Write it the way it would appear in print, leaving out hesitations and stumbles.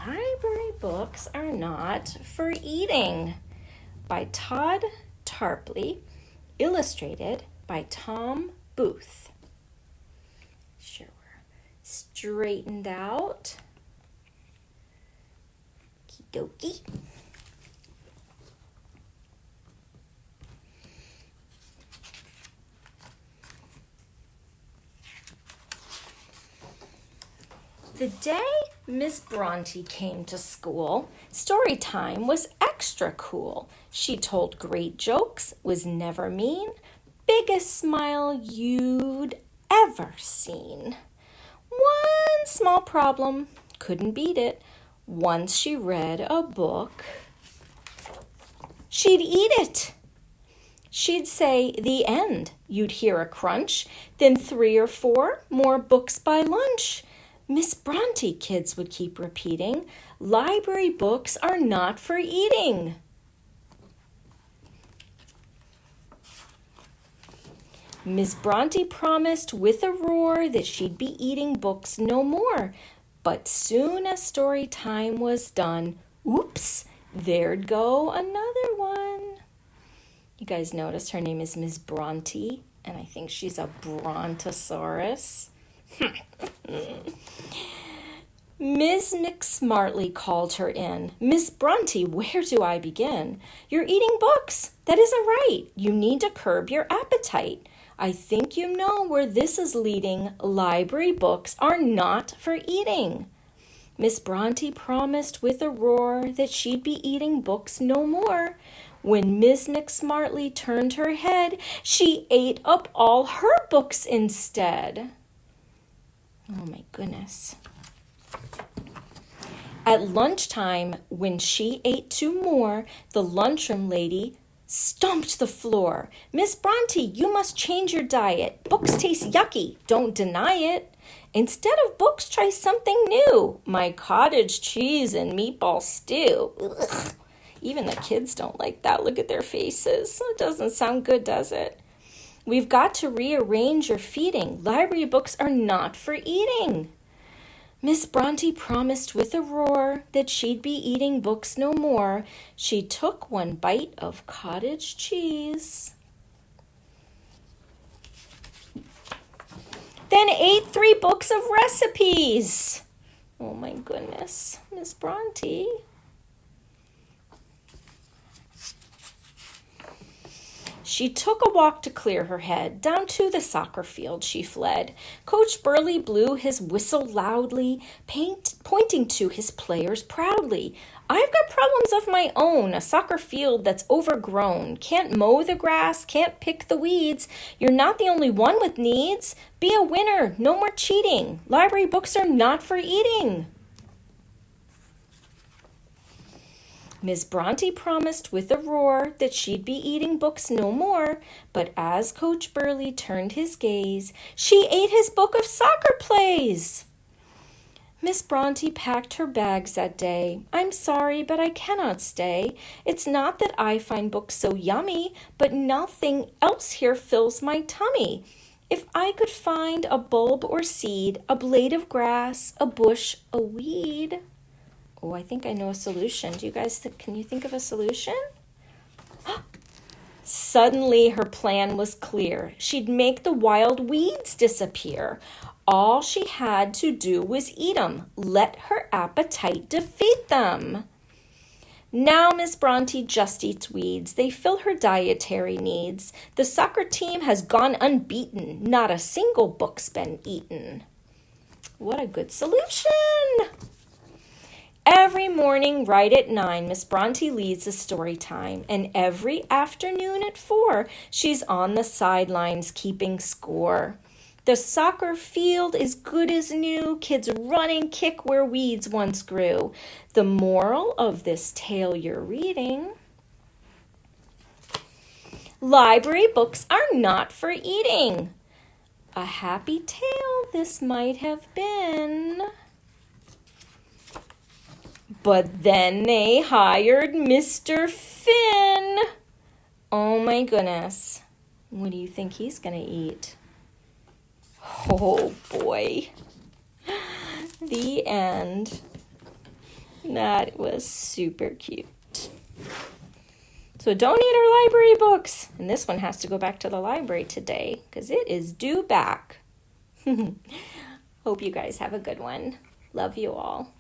Library books are not for eating, by Todd Tarpley, illustrated by Tom Booth. Sure, we're straightened out. Dokie. The day Miss Bronte came to school, story time was extra cool. She told great jokes, was never mean, biggest smile you'd ever seen. One small problem, couldn't beat it. Once she read a book, she'd eat it. She'd say, the end. You'd hear a crunch, then 3 or 4 more books by lunch. Miss Bronte, kids would keep repeating, library books are not for eating. Miss Bronte promised with a roar that she'd be eating books no more. But soon as story time was done, oops, there'd go another one. You guys notice her name is Miss Bronte, and I think she's a brontosaurus. Miss McSmartly called her in. Miss Bronte, where do I begin? You're eating books. That isn't right. You need to curb your appetite. I think you know where this is leading. Library books are not for eating. Miss Bronte promised with a roar that she'd be eating books no more. When Miss McSmartly turned her head, she ate up all her books instead. Oh my goodness. At lunchtime, when she ate 2 more, the lunchroom lady stomped the floor. Miss Bronte, you must change your diet. Books taste yucky. Don't deny it. Instead of books, try something new. My cottage cheese and meatball stew. Ugh. Even the kids don't like that. Look at their faces. It doesn't sound good, does it? We've got to rearrange your feeding. Library books are not for eating. Miss Bronte promised with a roar that she'd be eating books no more. She took 1 bite of cottage cheese, then ate 3 books of recipes. Oh my goodness, Miss Bronte. She took a walk to clear her head. Down to the soccer field she fled. Coach Burley blew his whistle loudly, pointing to his players proudly. I've got problems of my own, a soccer field that's overgrown. Can't mow the grass, can't pick the weeds. You're not the only one with needs. Be a winner, no more cheating. Library books are not for eating. Miss Bronte promised with a roar that she'd be eating books no more, but as Coach Burley turned his gaze, she ate his book of soccer plays. Miss Bronte packed her bags that day. I'm sorry, but I cannot stay. It's not that I find books so yummy, but nothing else here fills my tummy. If I could find a bulb or seed, a blade of grass, a bush, a weed. Oh, I think I know a solution. Do you guys can you think of a solution? Suddenly her plan was clear. She'd make the wild weeds disappear. All she had to do was eat them. Let her appetite defeat them. Now Miss Bronte just eats weeds. They fill her dietary needs. The soccer team has gone unbeaten. Not a single book's been eaten. What a good solution! Every morning, right at 9, Miss Bronte leads a story time, and every afternoon at 4, she's on the sidelines keeping score. The soccer field is good as new, kids run and kick where weeds once grew. The moral of this tale you're reading: library books are not for eating. A happy tale this might have been. But then they hired Mr. Finn. Oh my goodness. What do you think he's going to eat? Oh boy. The end. That was super cute. So don't eat our library books. And this one has to go back to the library today because it is due back. Hope you guys have a good one. Love you all.